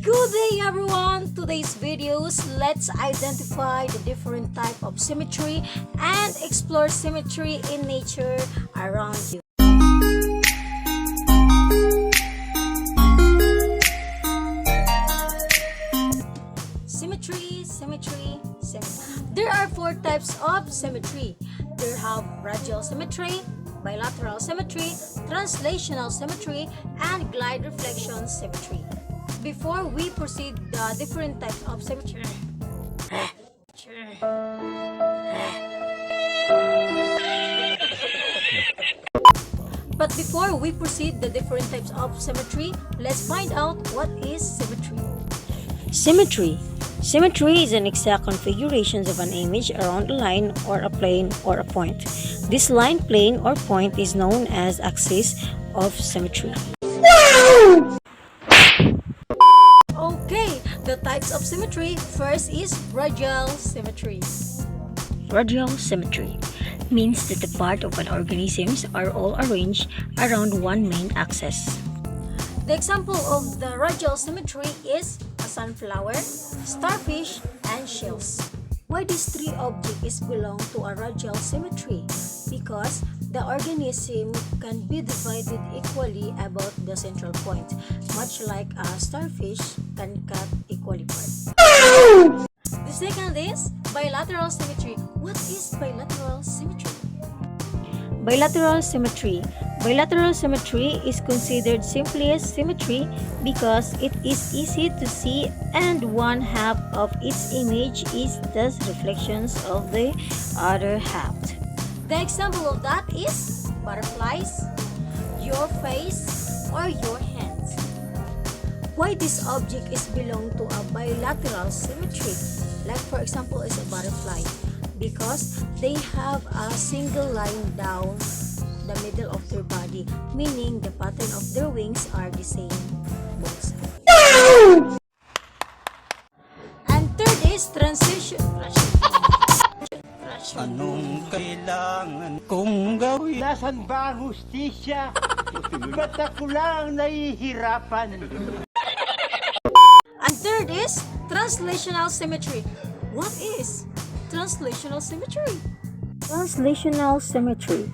Good day everyone! Today's videos, let's identify the different type of symmetry and explore symmetry in nature around you. Symmetry. There are four types of symmetry. There have radial symmetry, bilateral symmetry, translational symmetry, and glide reflection symmetry. Before we proceed the different types of symmetry, let's find out what is symmetry. Symmetry is an exact configuration of an image around a line or a plane or a point. This line, plane, or point is known as axis of symmetry. Okay, the types of symmetry. First is radial symmetry. Radial symmetry means that the parts of an organism are all arranged around one main axis. The example of the radial symmetry is a sunflower, starfish, and shells. Why these three objects belong to a radial symmetry? Because the organism can be divided equally about the central point, much like a starfish can cut equally part. The second is bilateral symmetry. What is bilateral symmetry? Bilateral symmetry is considered simplest symmetry because it is easy to see and one half of its image is the reflections of the other half. The example of that is butterflies, your face, or your hands. Why this object is belong to a bilateral symmetry? Like for example is a butterfly, because they have a single line down the middle of their body, meaning the pattern of their wings are the same both sides. And third is transition. Anong kailangan kong gawin? Nasaan ba ang hustisya? Ba't ako lang nahihirapan? And third is translational symmetry. What is translational symmetry? Translational symmetry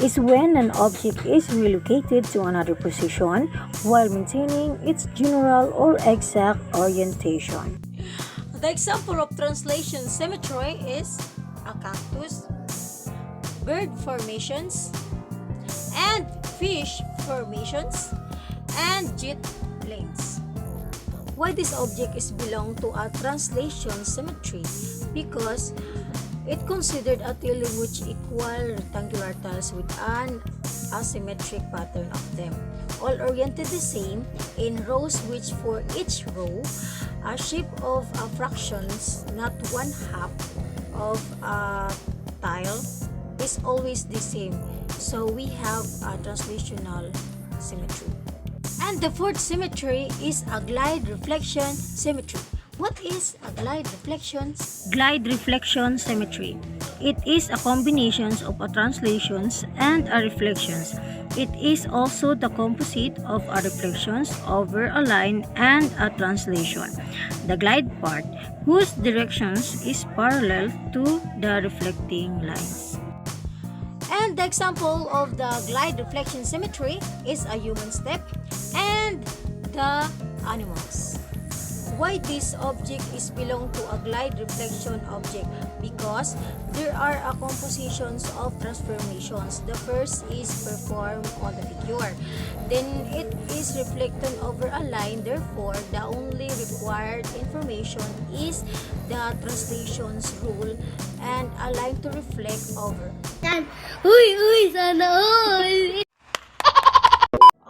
is when an object is relocated to another position while maintaining its general or exact orientation. The example of translation symmetry is a cactus, bird formations, and fish formations, and jet planes. Why this object is belong to a translation symmetry? Because it considered a tiling which equal rectangular tiles with an asymmetric pattern of them, all oriented the same in rows, which for each row a shape of a fractions, not one half of a tile, is always the same. So we have a translational symmetry. And the fourth symmetry is a glide reflection symmetry. What is a glide reflection? Glide reflection symmetry. It is a combination of a translations and a reflections. It is also the composite of a reflections over a line and a translation. The glide part, whose directions is parallel to the reflecting lines. And the example of the glide reflection symmetry is a human step and the animals. Why this object is belong to a glide reflection object? Because there are a compositions of transformations. The first is performed on the figure. Then it is reflected over a line. Therefore, the only required information is the translations rule and a line to reflect over.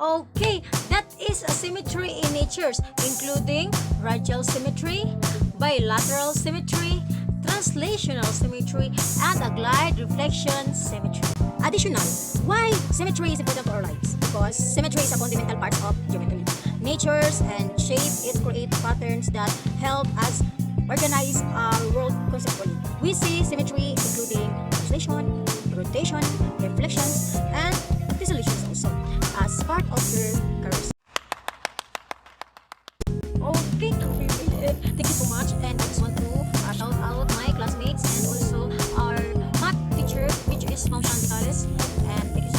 Okay, that is a symmetry in natures, including radial symmetry, bilateral symmetry, translational symmetry, and a glide reflection symmetry. Additional, why symmetry is important to our lives? Because symmetry is a fundamental part of geometry. Natures and shape, it creates patterns that help us organize our world conceptually. We see symmetry including translation, rotation, reflections, and dissolutions also as part of their careers. Okay, notice, and thank you